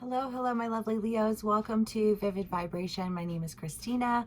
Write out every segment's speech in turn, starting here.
Hello, hello, my lovely Leos. Welcome to Vivid Vibration. My name is Christina.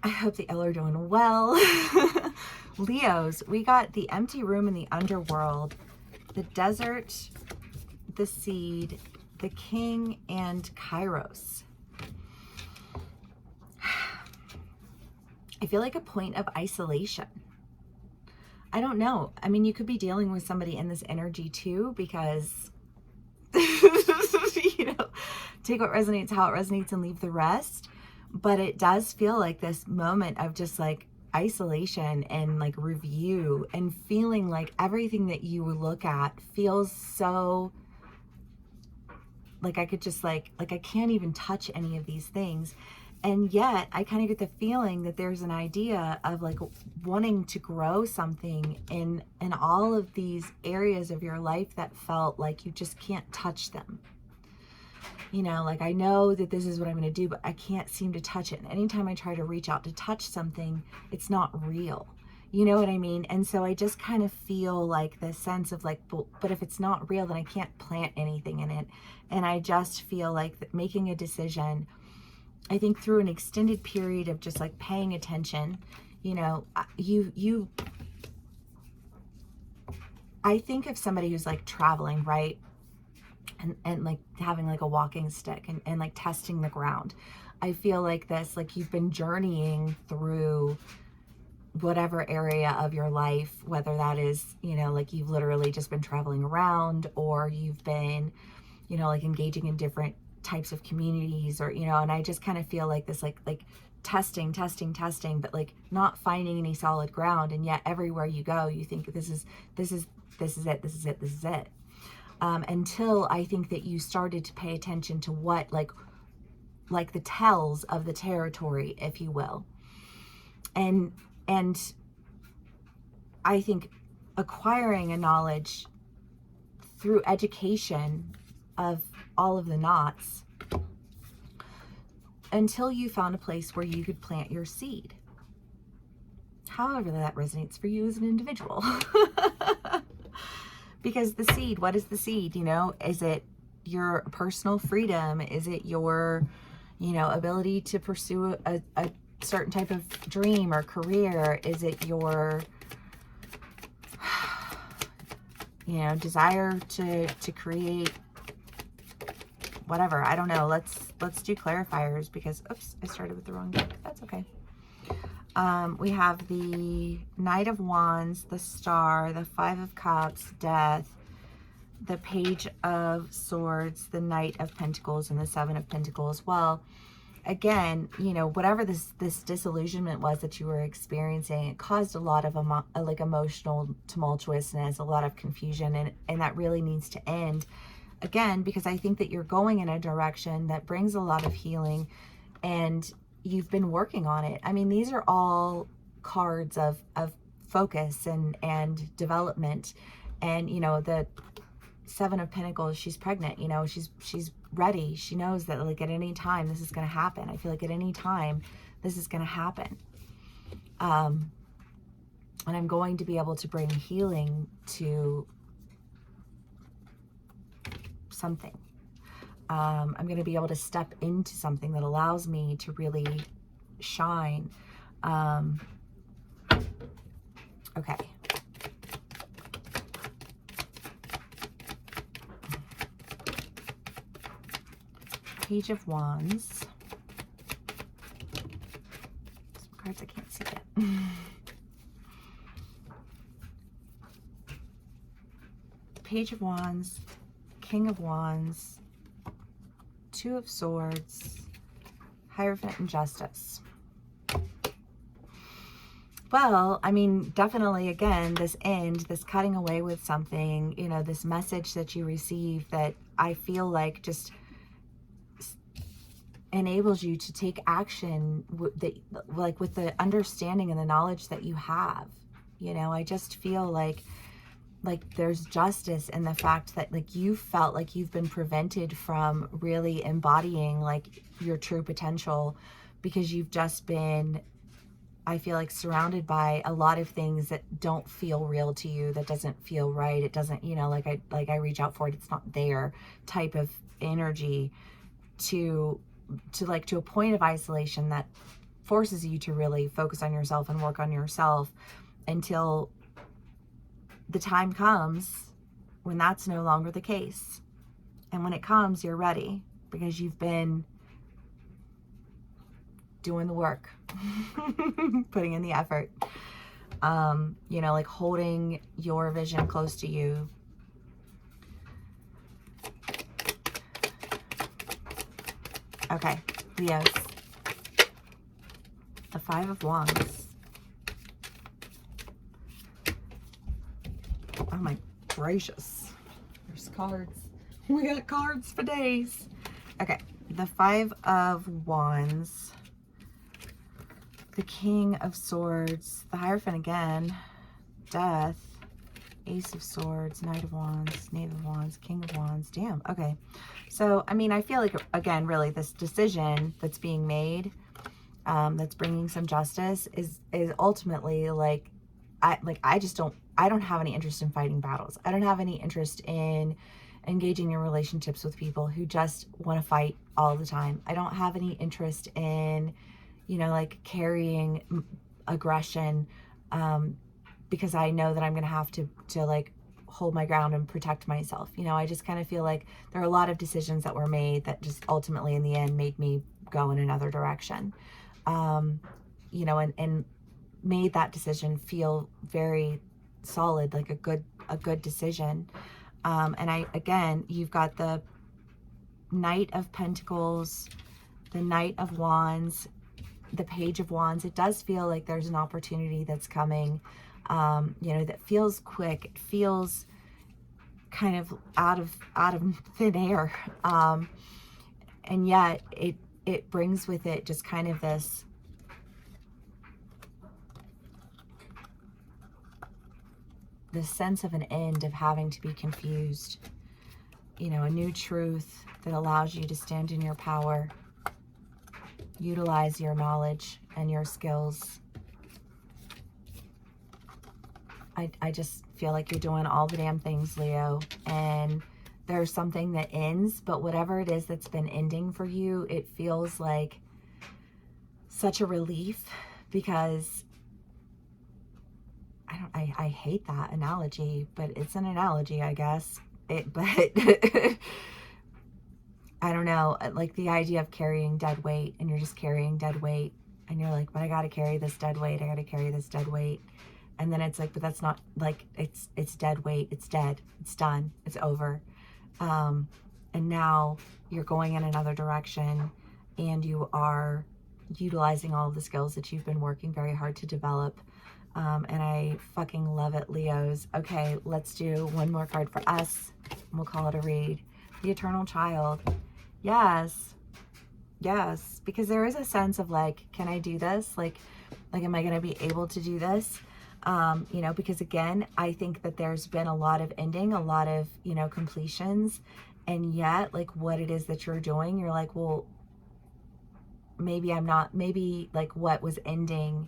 I hope that y'all are doing well. Leos, we got the empty room in the underworld, the desert, the seed, the king, and Kairos. I feel like a point of isolation. I don't know. I mean, you could be dealing with somebody in this energy too, because take what resonates, how it resonates, and leave the rest. But it does feel like this moment of just like isolation and like review and feeling like everything that you look at feels so like I could just like I can't even touch any of these things. And yet I kind of get the feeling that there's an idea of like wanting to grow something in all of these areas of your life that felt like you just can't touch them. Like I know that this is what I'm going to do, but I can't seem to touch it. And anytime I try to reach out to touch something, it's not real. You know what I mean? And so I just kind of feel like this sense of like, but if it's not real, then I can't plant anything in it. And I just feel like that making a decision, I think through an extended period of just like paying attention, I think of somebody who's like traveling, right? And like having like a walking stick and like testing the ground. I feel like this, like you've been journeying through whatever area of your life, whether that is, like you've literally just been traveling around, or you've been, like engaging in different types of communities, or, and I just kind of feel like this, like testing, but like not finding any solid ground. And yet everywhere you go, you think this is it. Until I think that you started to pay attention to what like the tells of the territory, if you will. And I think acquiring a knowledge through education of all of the knots until you found a place where you could plant your seed. However that resonates for you as an individual. Because the seed, what is the seed? Is it your personal freedom? Is it your, ability to pursue a certain type of dream or career? Is it your, desire to create whatever? I don't know. Let's do clarifiers because, oops, I started with the wrong deck. That's okay. We have the Knight of Wands, the Star, the Five of Cups, Death, the Page of Swords, the Knight of Pentacles, and the Seven of Pentacles. Well, again, whatever this disillusionment was that you were experiencing, it caused a lot of like emotional tumultuousness, a lot of confusion, and that really needs to end. Again, because I think that you're going in a direction that brings a lot of healing, and you've been working on it. I mean, these are all cards of focus and development. And, the Seven of Pentacles, she's pregnant, she's ready. She knows that like at any time this is going to happen. I feel like at any time this is going to happen. And I'm going to be able to bring healing to something. I'm going to be able to step into something that allows me to really shine. Okay. Page of Wands. Some cards I can't see yet. Page of Wands, King of Wands, Two of Swords, Hierophant, and Justice. Well, I mean, definitely, again, this cutting away with something, this message that you receive that I feel like just enables you to take action with the understanding and the knowledge that you have. I just feel like there's justice in the fact that like you felt like you've been prevented from really embodying like your true potential because you've just been, I feel like, surrounded by a lot of things that don't feel real to you, that doesn't feel right. It doesn't, like I reach out for it, it's not there type of energy to a point of isolation that forces you to really focus on yourself and work on yourself until the time comes when that's no longer the case. And when it comes, you're ready because you've been doing the work, putting in the effort, like holding your vision close to you. Okay, Leos. The Five of Wands. Oh my gracious. There's cards. We got cards for days. Okay, the Five of Wands. The King of Swords. The Hierophant again. Death. Ace of Swords. Knight of Wands. Knave of Wands. King of Wands. Damn, okay. So, I mean, I feel like, again, really, this decision that's being made, that's bringing some justice is ultimately I don't have any interest in fighting battles. I don't have any interest in engaging in relationships with people who just want to fight all the time. I don't have any interest in, carrying aggression, because I know that I'm going to have to hold my ground and protect myself. I just kind of feel like there are a lot of decisions that were made that just ultimately in the end made me go in another direction. And made that decision feel very solid, like a good decision. And you've got the Knight of Pentacles, the Knight of Wands, the Page of Wands. It does feel like there's an opportunity that's coming, that feels quick. It feels kind of out of thin air. And yet it brings with it just kind of this sense of an end, of having to be confused, a new truth that allows you to stand in your power, utilize your knowledge and your skills. I just feel like you're doing all the damn things, Leo, and there's something that ends, but whatever it is that's been ending for you, it feels like such a relief, because I hate that analogy, but it's an analogy, I guess. But I don't know, like the idea of carrying dead weight, and you're just carrying dead weight, and you're like, but I got to carry this dead weight. I got to carry this dead weight. And then it's like, but that's not like, it's dead weight. It's dead. It's done. It's over. And now you're going in another direction, and you are utilizing all of the skills that you've been working very hard to develop. And I fucking love it, Leos. Okay, let's do one more card for us, and we'll call it a read. The Eternal Child. Yes, because there is a sense of like, can I do this? Like, am I going to be able to do this? Because again, I think that there's been a lot of ending, a lot of, completions, and yet like what it is that you're doing, you're like, well, maybe I'm not, maybe like what was ending.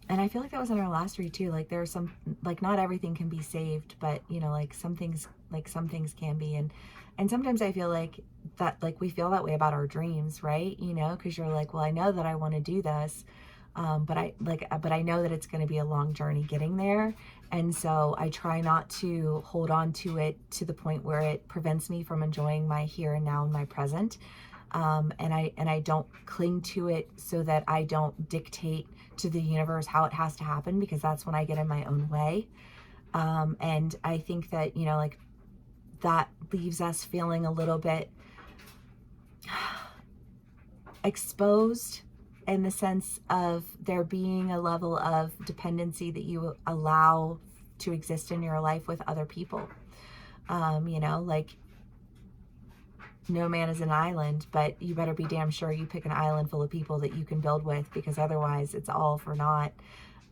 And I feel like that was in our last read too. Like there's some, like not everything can be saved, but like some things can be. And sometimes I feel like that, like we feel that way about our dreams, right? Because you're like, well, I know that I want to do this. But I know that it's going to be a long journey getting there. And so I try not to hold on to it to the point where it prevents me from enjoying my here and now and my present. And I don't cling to it so that I don't dictate to the universe how it has to happen, because that's when I get in my own way. And I think that, like that leaves us feeling a little bit exposed, in the sense of there being a level of dependency that you allow to exist in your life with other people. Like no man is an island, but you better be damn sure you pick an island full of people that you can build with, because otherwise it's all for naught.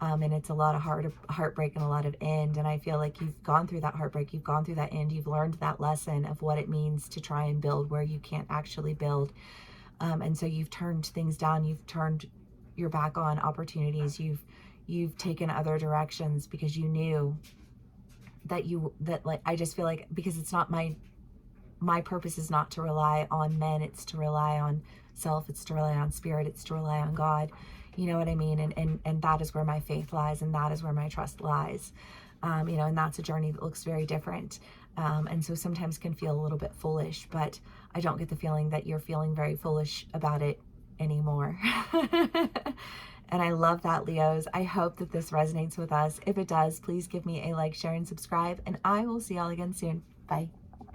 And it's a lot of heartbreak and a lot of end. And I feel like you've gone through that heartbreak, you've gone through that end, you've learned that lesson of what it means to try and build where you can't actually build. And so you've turned things down, you've turned your back on opportunities, you've taken other directions because you knew that like, I just feel like, because it's not my my purpose is not to rely on men, it's to rely on self, it's to rely on spirit, it's to rely on God. You know what I mean? And that is where my faith lies, and that is where my trust lies. You know, and that's a journey that looks very different. And so sometimes can feel a little bit foolish, but I don't get the feeling that you're feeling very foolish about it anymore. And I love that, Leos. I hope that this resonates with us. If it does, please give me a like, share, and subscribe, and I will see y'all again soon. Bye.